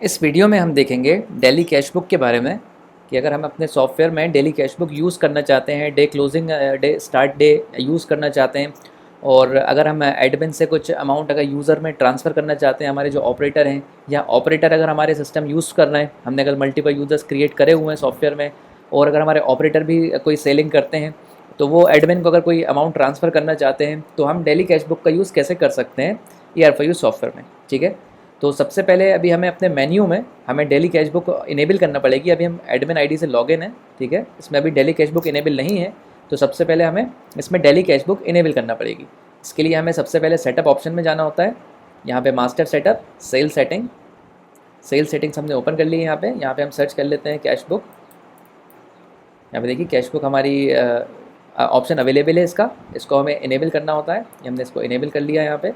इस वीडियो में हम देखेंगे डेली कैश बुक के बारे में कि अगर हम अपने सॉफ्टवेयर में डेली कैश बुक यूज़ करना चाहते हैं, day closing day start day use करना चाहते हैं, और अगर हम एडमिन से कुछ अमाउंट अगर यूज़र में ट्रांसफ़र करना चाहते हैं, हमारे जो ऑपरेटर हैं या ऑपरेटर अगर हमारे सिस्टम यूज़ कर रहे हैं, हमने अगर मल्टीपल यूज़र्स क्रिएट करे हुए हैं सॉफ्टवेयर में, और अगर हमारे ऑपरेटर भी कोई सेलिंग करते हैं, तो वो एडमिन को अगर कोई अमाउंट ट्रांसफ़र करना चाहते हैं तो हम डेली कैश बुक का यूज़ कैसे कर सकते हैं ER4U सॉफ्टवेयर में। ठीक है, तो सबसे पहले अभी हमें अपने मेन्यू में हमें डेली कैश बुक इनेबल करना पड़ेगी। अभी हम एडमिन आईडी से लॉगिन है, ठीक है, इसमें अभी डेली कैश बुक इनेबल नहीं है, तो सबसे पहले हमें इसमें डेली कैश बुक इनेबल करना पड़ेगी। इसके लिए हमें सबसे पहले सेटअप ऑप्शन में जाना होता है। यहाँ पे मास्टर सेटअप, सेल सेटिंग्स हमने ओपन कर ली है। यहाँ पे हम सर्च कर लेते हैं कैश बुक। यहाँ पे देखिए कैश बुक हमारी ऑप्शन अवेलेबल है इसको हमें इनेबल करना होता है। हमने इसको इनेबल कर लिया है। यहाँ पे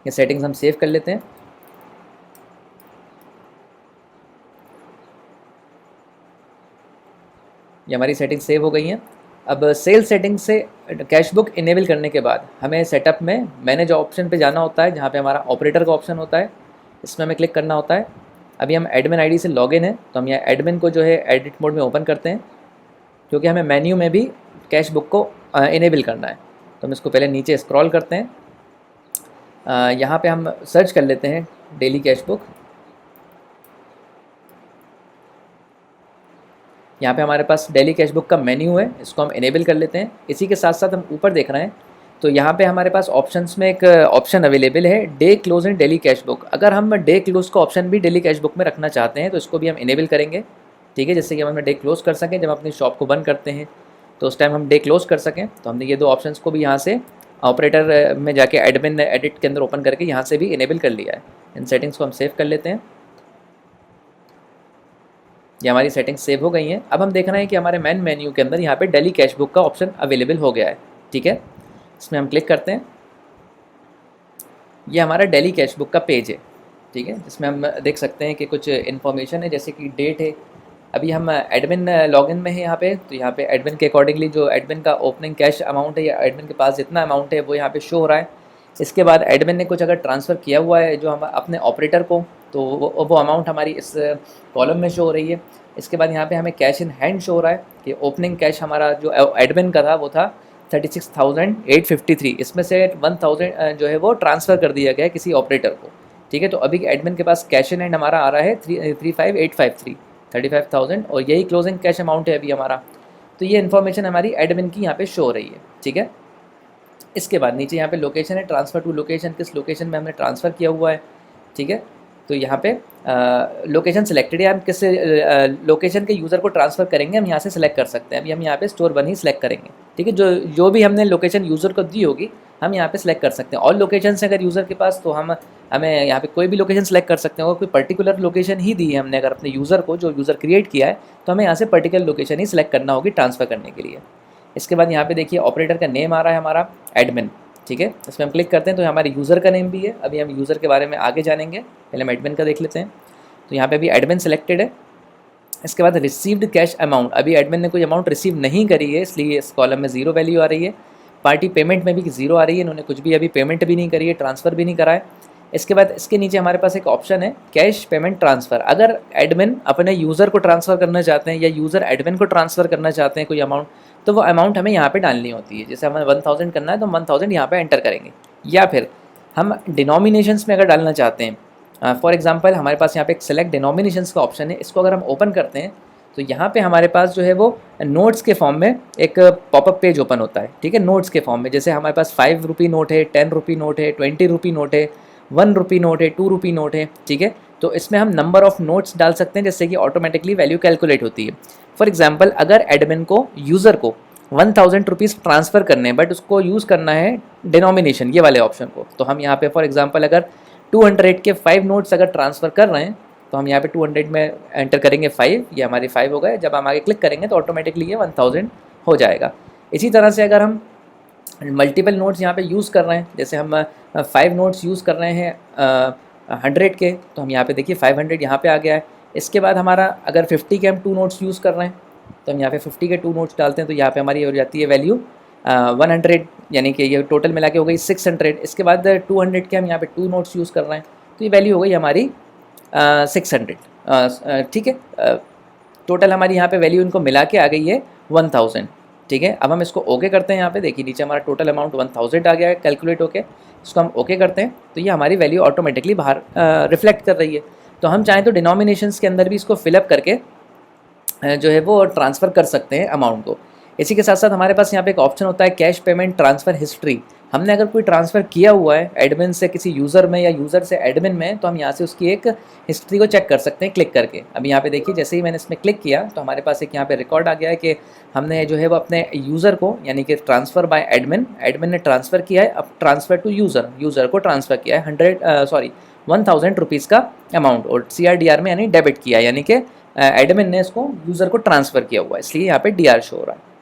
ये सेटिंग्स हम सेव कर लेते हैं। ये हमारी सेटिंग सेव हो गई हैं। अब सेल सेटिंग से कैश बुक इनेबल करने के बाद हमें सेटअप में मैनेज ऑप्शन पे जाना होता है, जहाँ पे हमारा ऑपरेटर का ऑप्शन होता है, इसमें हमें क्लिक करना होता है। अभी हम एडमिन आईडी से लॉगिन है, तो हम यहाँ एडमिन को जो है एडिट मोड में ओपन करते हैं, क्योंकि हमें मेन्यू में भी कैश बुक को इनेबल करना है। तो हम इसको पहले नीचे स्क्रॉल करते हैं। यहाँ पे हम सर्च कर लेते हैं डेली कैश बुक। यहाँ पे हमारे पास डेली कैश बुक का मेन्यू है, इसको हम इनेबल कर लेते हैं। इसी के साथ साथ हम ऊपर देख रहे हैं तो यहाँ पे हमारे पास ऑप्शंस में एक ऑप्शन अवेलेबल है, day close and daily cash book. अगर हम डे क्लोज का ऑप्शन भी डेली कैश बुक में रखना चाहते हैं तो इसको भी हम इनेबल करेंगे, ठीक है, जिससे कि हम अपना डे क्लोज कर सकें। जब हम अपनी शॉप को बंद करते हैं तो उस टाइम हम डे क्लोज कर सकें। तो हमने ये दो ऑप्शन को भी यहाँ से ऑपरेटर में जाके एडमिन एडिट के अंदर ओपन करके यहाँ से भी इनेबल कर लिया है। इन सेटिंग्स को हम सेव कर लेते हैं। ये हमारी सेटिंग्स सेव हो गई हैं। अब हम देख रहे हैं कि हमारे मेन मेन्यू के अंदर यहाँ पे डेली कैश बुक का ऑप्शन अवेलेबल हो गया है, ठीक है। इसमें हम क्लिक करते हैं। ये हमारा डेली कैश बुक का पेज है, ठीक है, जिसमें हम देख सकते हैं कि कुछ इन्फॉर्मेशन है, जैसे कि डेट है। अभी हम एडमिन लॉगिन में है यहाँ पे, तो यहाँ पे एडमिन के अकॉर्डिंगली जो एडमिन का ओपनिंग कैश अमाउंट है या एडमिन के पास जितना अमाउंट है वो यहाँ पे शो हो रहा है। इसके बाद एडमिन ने कुछ अगर ट्रांसफ़र किया हुआ है जो हम अपने ऑपरेटर को, तो वो अमाउंट हमारी इस कॉलम में शो हो रही है। इसके बाद यहाँ पे हमें कैश इन हैंड शो हो रहा है कि ओपनिंग कैश हमारा जो एडमिन का था वो था 36,853। इसमें से 1,000 जो है वो ट्रांसफ़र कर दिया गया है किसी ऑपरेटर को, ठीक है। तो अभी एडमिन के पास कैश इन हैंड हमारा आ रहा है 35,853, 35,000, और यही क्लोजिंग कैश अमाउंट है अभी हमारा। तो ये इन्फॉर्मेशन हमारी एडमिन की यहाँ पे शो हो रही है, ठीक है। इसके बाद नीचे यहाँ पे लोकेशन है, ट्रांसफ़र टू लोकेशन, किस लोकेशन में हमने ट्रांसफ़र किया हुआ है, ठीक है। तो यहाँ पे लोकेशन सिलेक्टेड है, हम किस लोकेशन के यूज़र को ट्रांसफ़र करेंगे हम यहाँ से सिलेक्ट कर सकते हैं। अभी हम यहाँ पे स्टोर 1 ही सिलेक्ट करेंगे, ठीक है। जो भी हमने लोकेशन यूज़र को दी होगी हम यहाँ पे सिलेक्ट कर सकते हैं। और लोकेशन से अगर यूज़र के पास, तो हमें यहाँ पे कोई भी लोकेशन सिलेक्ट कर सकते हैं। और कोई पर्टिकुलर लोकेशन ही दी है हमने अगर अपने यूज़र को, जो यूज़र क्रिएट किया है, तो हमें यहाँ से पर्टिकुलर लोकेशन ही सिलेक्ट करना होगी ट्रांसफ़र करने के लिए। इसके बाद यहाँ पे देखिए ऑपरेटर का नेम आ रहा है हमारा एडमिन, ठीक है। इसमें हम क्लिक करते हैं तो हमारे यूज़र का नेम भी है। अभी हम यूज़र के बारे में आगे जानेंगे, पहले हम एडमिन का देख लेते हैं। तो यहाँ पे अभी एडमिन सेलेक्टेड है। इसके बाद रिसीव्ड कैश अमाउंट, अभी एडमिन ने कोई अमाउंट रिसीव नहीं करी है, इसलिए इस कॉलम में 0 वैल्यू आ रही है। पार्टी पेमेंट में भी 0 आ रही है, इन्होंने कुछ भी अभी पेमेंट भी नहीं करी है, ट्रांसफ़र भी नहीं करा है। इसके बाद इसके नीचे हमारे पास एक ऑप्शन है कैश पेमेंट ट्रांसफ़र। अगर एडमिन अपने यूज़र को ट्रांसफ़र करना चाहते हैं या यूज़र एडमिन को ट्रांसफ़र करना चाहते हैं कोई अमाउंट, तो वो अमाउंट हमें यहाँ पे डालनी होती है। जैसे हमें 1,000 करना है तो 1,000 यहाँ पे एंटर करेंगे। या फिर हम डिनोमिनेशंस में अगर डालना चाहते हैं, फॉर एग्जांपल हमारे पास यहाँ पे एक सेलेक्ट डिनोमिनेशंस का ऑप्शन है। इसको अगर हम ओपन करते हैं तो यहाँ पे हमारे पास जो है वो नोट्स के फॉर्म में एक पॉपअप पेज ओपन होता है, ठीक है। नोट्स के फॉर्म में जैसे हमारे पास 5 रुपी नोट है, 10 रुपी नोट है, 20 रुपी नोट है, 1 रुपी नोट है, 2 रुपी नोट है, ठीक है। तो इसमें हम नंबर ऑफ़ नोट्स डाल सकते हैं, जिससे कि ऑटोमेटिकली वैल्यू कैलकुलेट होती है। फॉर एग्जाम्पल अगर एडमिन को, यूज़र को 1,000 रुपीज़ ट्रांसफ़र करने हैं, बट उसको यूज़ करना है डिनोमिनेशन ये वाले ऑप्शन को, तो हम यहाँ पे फॉर एग्जांपल अगर 200 के 5 नोट्स अगर ट्रांसफ़र कर रहे हैं तो हम यहाँ पे 200 में एंटर करेंगे 5, ये हमारे 5 हो गए। जब हम आगे क्लिक करेंगे तो ऑटोमेटिकली ये 1,000 हो जाएगा। इसी तरह से अगर हम मल्टीपल नोट्स यहाँ पे यूज़ कर रहे हैं, जैसे हम 5 नोट्स यूज़ कर रहे हैं 100 के, तो हम यहाँ पे देखिए 500 यहाँ पे आ गया है। इसके बाद हमारा अगर 50 के हम 2 नोट्स यूज़ कर रहे हैं तो हम यहाँ पे 50 के 2 नोट्स डालते हैं, तो यहाँ पे हमारी हो जाती है वैल्यू 100, यानी कि ये टोटल मिला के हो गई 600। इसके बाद 200 के हम यहाँ पे 2 नोट्स यूज़ कर रहे हैं तो ये वैल्यू हो गई हमारी 600, ठीक है। टोटल हमारी यहाँ पे वैल्यू इनको मिला के आ गई है 1000, ठीक है। अब हम इसको ओके करते हैं, यहाँ पे देखिए नीचे हमारा टोटल अमाउंट 1000 आ गया है कैलकुलेट होके। इसको हम ओके करते हैं तो ये हमारी वैल्यू ऑटोमेटिकली बाहर रिफ्लेक्ट कर रही है। तो हम चाहें तो डिनोमिनेशंस के अंदर भी इसको फिलअप करके जो है वो ट्रांसफ़र कर सकते हैं अमाउंट को। इसी के साथ साथ हमारे पास यहाँ पे एक ऑप्शन होता है कैश पेमेंट ट्रांसफ़र हिस्ट्री। हमने अगर कोई ट्रांसफ़र किया हुआ है एडमिन से किसी यूज़र में या यूज़र से एडमिन में, तो हम यहाँ से उसकी एक हिस्ट्री को चेक कर सकते हैं क्लिक करके। अब यहाँ पे देखिए जैसे ही मैंने इसमें क्लिक किया तो हमारे पास एक यहाँ पे रिकॉर्ड आ गया है कि हमने जो है वो अपने यूज़र को, यानी कि ट्रांसफ़र बाय एडमिन, एडमिन ने ट्रांसफ़र किया है, अब ट्रांसफ़र टू यूज़र, यूज़र को ट्रांसफ़र किया है 1000 रुपीज़ का अमाउंट, और CRDR में यानी डेबिट किया है, यानी कि एडमिन ने इसको यूज़र को ट्रांसफ़र किया हुआ है, इसलिए यहाँ पे DR शो हो रहा है।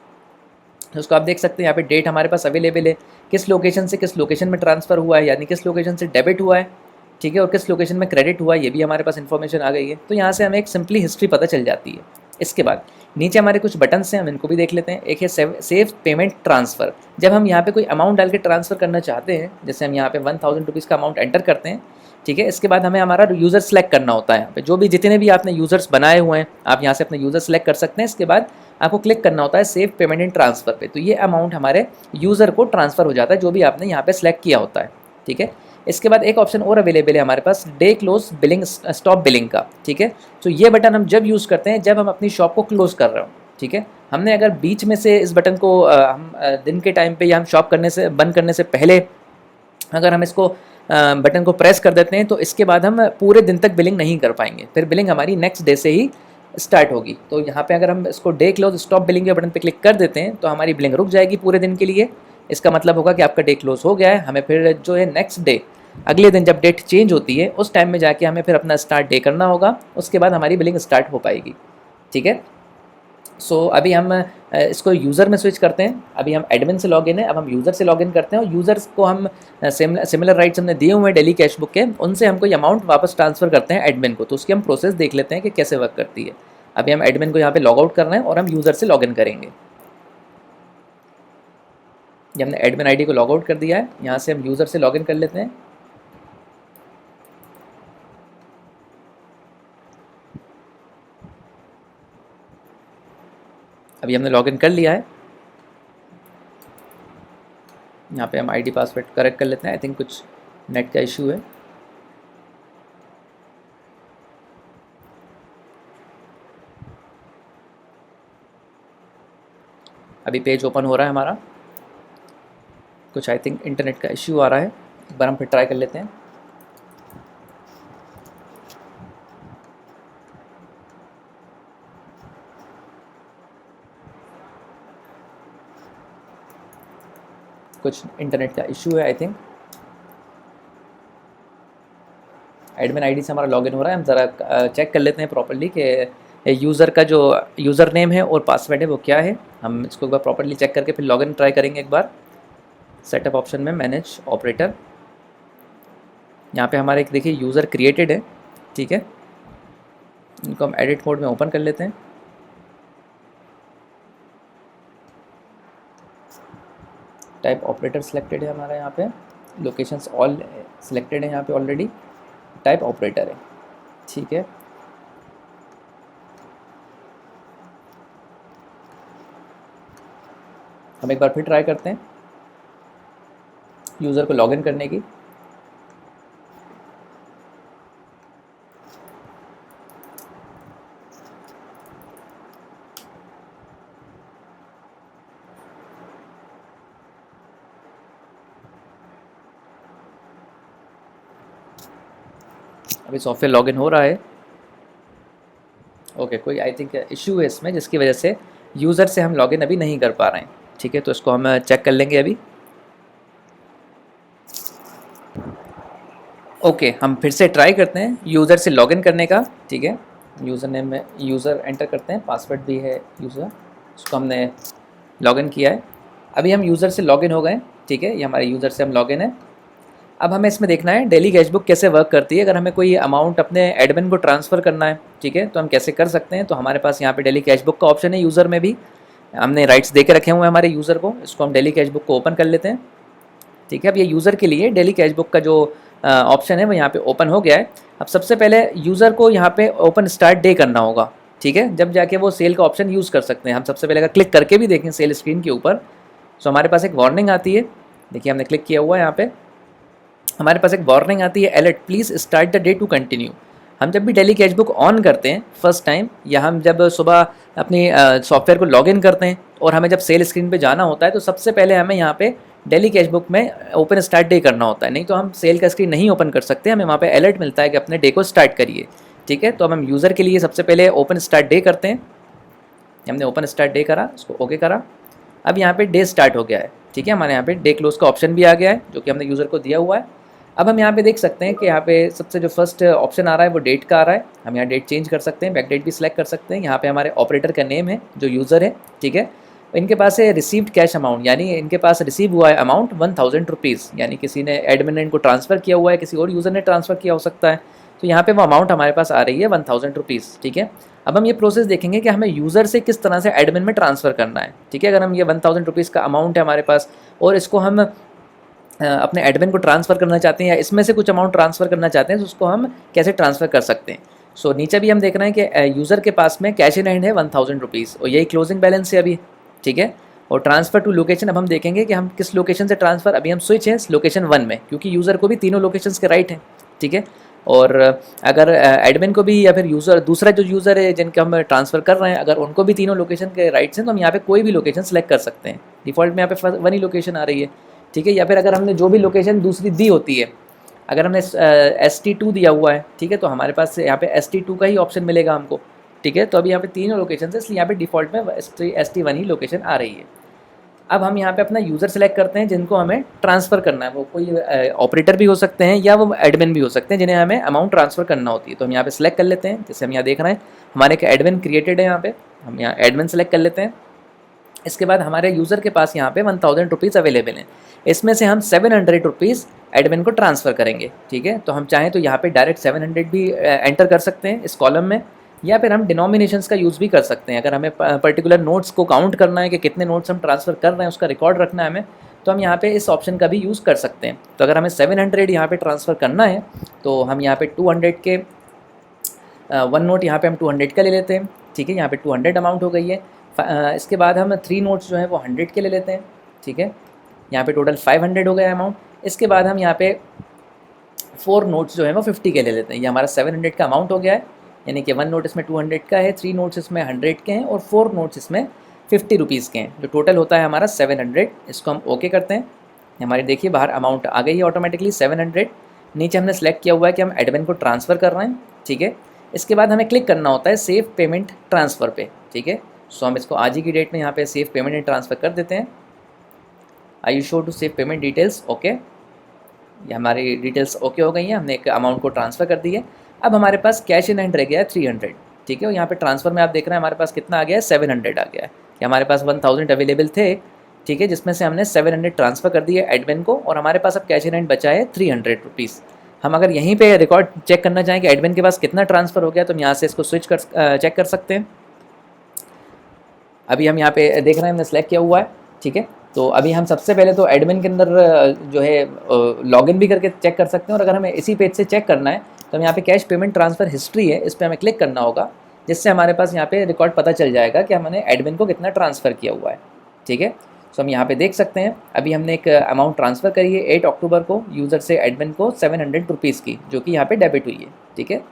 तो उसको आप देख सकते हैं यहाँ पे डेट हमारे पास अवेलेबल है, किस लोकेशन से किस लोकेशन में ट्रांसफ़र हुआ है, यानी किस लोकेशन से डेबिट हुआ है, ठीक है, और किस लोकेशन में क्रेडिट हुआ है, ये भी हमारे पास इन्फॉर्मेशन आ गई है। तो यहाँ से हमें एक सिंपली हिस्ट्री पता चल जाती है। इसके बाद नीचे हमारे कुछ बटन्स हैं, हम इनको भी देख लेते हैं। एक है सेव पेमेंट ट्रांसफ़र। जब हम यहाँ पे कोई अमाउंट डाल के ट्रांसफ़र करना चाहते हैं, जैसे हम यहाँ पे 1000 रुपीज़ का अमाउंट एंटर करते हैं, ठीक है, इसके बाद हमें हमारा यूज़र सेलेक्ट करना होता है। यहाँ पे जो भी जितने भी आपने यूज़र्स बनाए हुए हैं, आप यहाँ से अपने यूज़र सेलेक्ट कर सकते हैं। इसके बाद आपको क्लिक करना होता है सेव पेमेंट एंड ट्रांसफ़र पे, तो ये अमाउंट हमारे यूज़र को ट्रांसफ़र हो जाता है जो भी आपने यहाँ पे सेलेक्ट किया होता है, ठीक है। इसके बाद एक ऑप्शन और अवेलेबल है हमारे पास, day close billing, stop billing का, ठीक है। तो ये बटन हम जब यूज़ करते हैं जब हम अपनी शॉप को क्लोज़ कर रहे हो, ठीक है। हमने अगर बीच में से इस बटन को हम दिन के टाइम पे या हम शॉप करने से बंद करने से पहले अगर हम इसको बटन को प्रेस कर देते हैं तो इसके बाद हम पूरे दिन तक बिलिंग नहीं कर पाएंगे, फिर बिलिंग हमारी नेक्स्ट डे से ही स्टार्ट होगी। तो यहाँ पे अगर हम इसको डे क्लोज स्टॉप बिलिंग के बटन पे क्लिक कर देते हैं तो हमारी बिलिंग रुक जाएगी पूरे दिन के लिए। इसका मतलब होगा कि आपका डे क्लोज हो गया है, हमें फिर जो है नेक्स्ट डे, अगले दिन जब डेट चेंज होती है उस टाइम में जाके हमें फिर अपना स्टार्ट डे करना होगा, उसके बाद हमारी बिलिंग स्टार्ट हो पाएगी, ठीक है। सो अभी हम इसको यूज़र में स्विच करते हैं। अभी हम एडमिन से लॉगिन है, अब हम यूज़र से लॉगिन करते हैं और यूज़र्स को हम सिमिलर राइट्स हमने दिए हुए हैं डेली कैश बुक के, उनसे हम कोई अमाउंट वापस ट्रांसफ़र करते हैं एडमिन को। तो उसकी हम प्रोसेस देख लेते हैं कि कैसे वर्क करती है। अभी हम एडमिन को यहाँ पे लॉग आउट कर रहे हैं और हम यूज़र से लॉगिन करेंगे। ये हमने एडमिन ID को लॉग आउट कर दिया है, यहाँ से हम यूज़र से लॉगिन कर लेते हैं। अभी हमने लॉगिन कर लिया है, यहाँ पे हम ID पासवर्ड करेक्ट कर लेते हैं। आई थिंक कुछ नेट का इशू है। अभी पेज ओपन हो रहा है हमारा, कुछ आई थिंक इंटरनेट का इशू आ रहा है, एक बार हम फिर ट्राई कर लेते हैं। कुछ इंटरनेट का इशू है आई थिंक। एडमिन ID से हमारा लॉगिन हो रहा है, हम ज़रा चेक कर लेते हैं प्रॉपर्ली कि यूज़र का जो यूज़र नेम है और पासवर्ड है वो क्या है। हम इसको एक बार प्रॉपर्ली चेक करके फिर लॉगिन ट्राई करेंगे एक बार। सेटअप ऑप्शन में मैनेज ऑपरेटर, यहाँ पे हमारे एक देखिए यूज़र क्रिएटेड है, ठीक है। इनको हम एडिट मोड में ओपन कर लेते हैं। टाइप ऑपरेटर सिलेक्टेड है हमारा, यहाँ पे लोकेशंस ऑल सिलेक्टेड है यहाँ पे ऑलरेडी, टाइप ऑपरेटर है, ठीक है। हम एक बार फिर ट्राई करते हैं यूज़र को लॉगिन करने की। अभी सॉफ्टवेयर लॉगिन हो रहा है। ओके, कोई आई थिंक इशू है इसमें जिसकी वजह से यूज़र से हम लॉगिन अभी नहीं कर पा रहे हैं, ठीक है। तो इसको हम चेक कर लेंगे अभी। ओके, हम फिर से ट्राई करते हैं यूज़र से लॉगिन करने का, ठीक है। यूज़र नेम में यूज़र एंटर करते हैं, पासवर्ड भी है यूज़र, उसको हमने लॉगिन किया है। अभी हम यूज़र से लॉगिन हो गए, ठीक है। ये हमारे यूज़र से हम लॉगिन है। अब हमें इसमें देखना है डेली कैश बुक कैसे वर्क करती है। अगर हमें कोई अमाउंट अपने एडमिन को ट्रांसफ़र करना है, ठीक है, तो हम कैसे कर सकते हैं। तो हमारे पास यहाँ पे डेली कैश बुक का ऑप्शन है, यूज़र में भी हमने राइट्स दे के रखे हुए हैं हमारे यूज़र को। इसको हम डेली कैश बुक को ओपन कर लेते हैं, ठीक है। अब ये यूज़र के लिए डेली कैश बुक का जो ऑप्शन है वो यहाँ पे ओपन हो गया है। अब सबसे पहले यूज़र को यहाँ पे ओपन स्टार्ट डे करना होगा, ठीक है, जब जाके वो सेल का ऑप्शन यूज़ कर सकते हैं। हम सबसे पहले अगर क्लिक करके भी देखें सेल स्क्रीन के ऊपर, सो हमारे पास एक वार्निंग आती है। देखिए हमने क्लिक किया हुआ है, यहाँ पे हमारे पास एक वार्निंग आती है, alert please start the day to continue. हम जब भी डेली कैश बुक ऑन करते हैं फर्स्ट टाइम, या हम जब सुबह अपनी सॉफ्टवेयर को लॉगिन करते हैं और हमें जब सेल स्क्रीन पे जाना होता है, तो सबसे पहले हमें यहाँ पे डेली कैश बुक में ओपन स्टार्ट डे करना होता है, नहीं तो हम सेल का स्क्रीन नहीं ओपन कर सकते। हमें वहाँ पे अलर्ट मिलता है कि अपने डे को स्टार्ट करिए, ठीक है। तो अब हम यूज़र के लिए सबसे पहले ओपन स्टार्ट डे करते हैं। हमने ओपन स्टार्ट डे करा, उसको ओके करा। अब यहाँ पे डे स्टार्ट हो गया है, ठीक है, हमारे यहाँ पे डे क्लोज का ऑप्शन भी आ गया है जो कि हमने यूज़र को दिया हुआ है। अब हम यहाँ पे देख सकते हैं कि यहाँ पे सबसे जो फर्स्ट ऑप्शन आ रहा है वो डेट का आ रहा है। हम यहाँ डेट चेंज कर सकते हैं, बैक डेट भी सिलेक्ट कर सकते हैं। यहाँ पे हमारे ऑपरेटर का नेम है जो यूज़र है, ठीक है। इनके पास है रिसीव्ड कैश अमाउंट, यानी इनके पास रिसीव हुआ है अमाउंट 1000 रुपीज़, यानी किसी ने एडमिन ने इनको ट्रांसफ़र किया हुआ है, किसी और यूज़र ने ट्रांसफ़र किया हो सकता है। तो यहाँ पे वो अमाउंट हमारे पास आ रही है 1000 रुपीज़, ठीक है। अब हम ये प्रोसेस देखेंगे कि हमें यूज़र से किस तरह से एडमिन में ट्रांसफ़र करना है, ठीक है। अगर हम ये 1000 रुपीज़ का अमाउंट है हमारे पास और इसको हम अपने एडमिन को ट्रांसफ़र करना चाहते हैं या इसमें से कुछ अमाउंट ट्रांसफ़र करना चाहते हैं, तो उसको हम कैसे ट्रांसफ़र कर सकते हैं। सो नीचे भी हम देख रहे हैं कि यूज़र के पास में कैश इन हैंड है 1000 रुपीज़ और यही क्लोजिंग बैलेंस है अभी, ठीक है। और ट्रांसफ़र टू लोकेशन, अब हम देखेंगे कि हम किस लोकेशन से ट्रांसफ़र, अभी हम स्विच हैं लोकेशन 1 में, क्योंकि यूज़र को भी तीनों लोकेशंस के राइट हैं, ठीक है। और अगर एडमिन को भी या फिर यूज़र दूसरा जो यूज़र है जिनका हम ट्रांसफ़र कर रहे हैं, अगर उनको भी तीनों लोकेशन के राइट्स हैं, तो हम यहाँ पे कोई भी लोकेशन सेलेक्ट कर सकते हैं। डिफ़ॉल्ट में यहाँ पे 1 ही लोकेशन आ रही है, ठीक है। या फिर अगर हमने जो भी लोकेशन दूसरी दी होती है, अगर हमने ST2 दिया हुआ है, ठीक है, तो हमारे पास यहाँ पे ST2 का ही ऑप्शन मिलेगा हमको, ठीक है। तो अभी यहाँ पे तीनों लोकेशन है, इसलिए यहाँ पे डिफ़ॉल्ट में ST1 ही लोकेशन आ रही है। अब हम यहाँ पे अपना यूज़र सेलेक्ट करते हैं जिनको हमें ट्रांसफ़र करना है, वो कोई ऑपरेटर भी हो सकते हैं या वो एडमिन भी हो सकते हैं जिन्हें हमें अमाउंट ट्रांसफ़र करना होती है। तो हम यहाँ पे सेलेक्ट कर लेते हैं, जैसे हम यहाँ देख रहे हैं हमारे एक एडमिन क्रिएटेड है, यहाँ पे हम यहाँ एडमिन सेलेक्ट कर लेते हैं। इसके बाद हमारे यूज़र के पास यहाँ पे 1000 रुपीज़ अवेलेबल हैं, इसमें से हम 700 रुपीज़ एडमिन को ट्रांसफ़र करेंगे, ठीक है। तो हम चाहें तो यहाँ पे डायरेक्ट 700 भी एंटर कर सकते हैं इस कॉलम में, या फिर हम डिनोमिनेशंस का यूज़ भी कर सकते हैं। अगर हमें पर्टिकुलर नोट्स को काउंट करना है कि कितने नोट्स हम ट्रांसफ़र कर रहे हैं, उसका रिकॉर्ड रखना है हमें, तो हम यहाँ पे इस ऑप्शन का भी यूज़ कर सकते हैं। तो अगर हमें 700 यहाँ पे ट्रांसफ़र करना है, तो हम यहाँ पे 200 के 1 नोट यहाँ पे हम 200 का ले लेते हैं, ठीक है। यहाँ पे 200 अमाउंट हो गई है। इसके बाद हम 3 नोट्स जो हैं वो 100 के ले लेते हैं, ठीक है। यहाँ पे टोटल 500 हो गया अमाउंट। इसके बाद हम यहाँ पे 4 नोट्स जो हैं वो 50 के ले लेते हैं। ये हमारा 700 का अमाउंट हो गया है, यानी कि 1 नोट इसमें 200 का है, 3 नोट्स इसमें 100 के हैं और 4 नोट्स इसमें 50 रुपीज़ के हैं, जो टोटल होता है हमारा 700। इसको हम ओके करते हैं। हमारी देखिए बाहर अमाउंट आ गई है ऑटोमेटिकली 700। नीचे हमने सेलेक्ट किया हुआ है कि हम एडमिन को ट्रांसफ़र कर रहे हैं, ठीक है। इसके बाद हमें क्लिक करना होता है सेव पेमेंट ट्रांसफ़र पे, ठीक है। सो हम इसको आज ही की डेट में यहाँ पे सेव पेमेंट एंड ट्रांसफ़र कर देते हैं। I you sure to save payment details, okay. ये हमारी डिटेल्स ओके हो गई हैं, हमने एक अमाउंट को ट्रांसफ़र कर दी है। अब हमारे पास कैश इन हैंड रह गया है 300, ठीक है। और यहाँ पे ट्रांसफ़र में आप देख रहे हैं हमारे पास कितना आ गया है, 700 आ गया है। कि हमारे पास 1000 अवेलेबल थे, ठीक है, जिसमें से हमने 700 ट्रांसफ़र कर दिए एडमिन को, और हमारे पास अब कैश इन हैंड बचा है 300 रुपीज़। हम अगर यहीं पे रिकॉर्ड चेक करना चाहें कि एडमिन के पास कितना ट्रांसफ़र हो गया, तो हम यहाँ से इसको स्विच कर चेक कर सकते हैं। अभी हम यहाँ पे देख रहे हैं हमने सेलेक्ट किया हुआ है, ठीक है। तो अभी हम सबसे पहले तो एडमिन के अंदर जो है लॉगिन भी करके चेक कर सकते हैं, और अगर हमें इसी पेज से चेक करना है तो हम यहाँ पे कैश पेमेंट ट्रांसफ़र हिस्ट्री है, इस पर हमें क्लिक करना होगा, जिससे हमारे पास यहाँ पे रिकॉर्ड पता चल जाएगा कि हमने एडमिन को कितना ट्रांसफ़र किया हुआ है, ठीक है। सो हम यहाँ पे देख सकते हैं अभी हमने एक अमाउंट ट्रांसफ़र करी है 8 अक्टूबर को यूज़र से एडमिन को 700 रुपीज़ की, जो कि यहाँ पे डेबिट हुई है, ठीक है।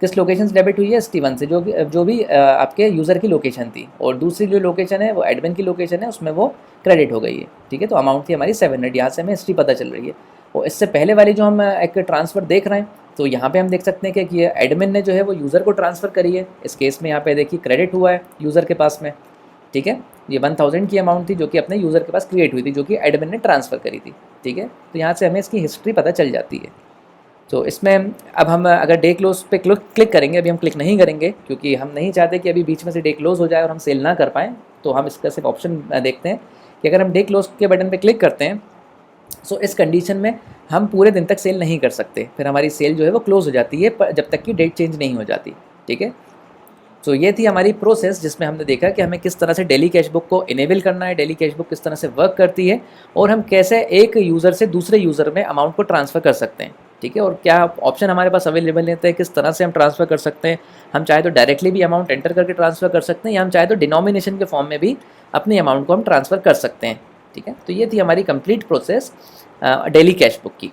किस लोकेशन से डेबिट हुई है, ST1 से, जो भी आपके यूज़र की लोकेशन थी, और दूसरी जो लोकेशन है वो एडमिन की लोकेशन है, उसमें वो क्रेडिट हो गई है, ठीक है। तो अमाउंट थी हमारी 700, यहाँ से हमें हिस्ट्री पता चल रही है। और इससे पहले वाली जो हम एक ट्रांसफ़र देख रहे हैं, तो यहाँ पे हम देख सकते हैं कि ये एडमिन ने जो है वो यूज़र को ट्रांसफ़र करी है। इस केस में यहाँ पे देखिए क्रेडिट हुआ है यूज़र के पास में, ठीक है। ये 1000 की अमाउंट थी जो कि अपने यूज़र के पास क्रिएट हुई थी, जो कि एडमिन ने ट्रांसफ़र करी थी, ठीक है। तो यहाँ से हमें इसकी हिस्ट्री पता चल जाती है। तो इसमें अब हम अगर डे क्लोज पे क्लिक करेंगे, अभी हम क्लिक नहीं करेंगे क्योंकि हम नहीं चाहते कि अभी बीच में से डे क्लोज हो जाए और हम सेल ना कर पाएँ। तो हम इसका सिर्फ ऑप्शन देखते हैं कि अगर हम डे क्लोज के बटन पे क्लिक करते हैं, सो इस कंडीशन में हम पूरे दिन तक सेल नहीं कर सकते, फिर हमारी सेल जो है वो क्लोज़ हो जाती है जब तक कि डेट चेंज नहीं हो जाती, ठीक है। तो ये थी हमारी प्रोसेस, जिसमें हमने देखा कि हमें किस तरह से डेली कैश बुक को इनेबल करना है, डेली कैश बुक किस तरह से वर्क करती है, और हम कैसे एक यूज़र से दूसरे यूज़र में अमाउंट को ट्रांसफ़र कर सकते हैं। ठीक है, और क्या ऑप्शन हमारे पास अवेलेबल रहते हैं, किस तरह से हम ट्रांसफ़र कर सकते हैं। हम चाहे तो डायरेक्टली भी अमाउंट एंटर करके ट्रांसफ़र कर सकते हैं, या हम चाहे तो डिनोमिनेशन के फॉर्म में भी अपनी अमाउंट को हम ट्रांसफ़र कर सकते हैं। ठीक है, तो ये थी हमारी complete process daily cash book की।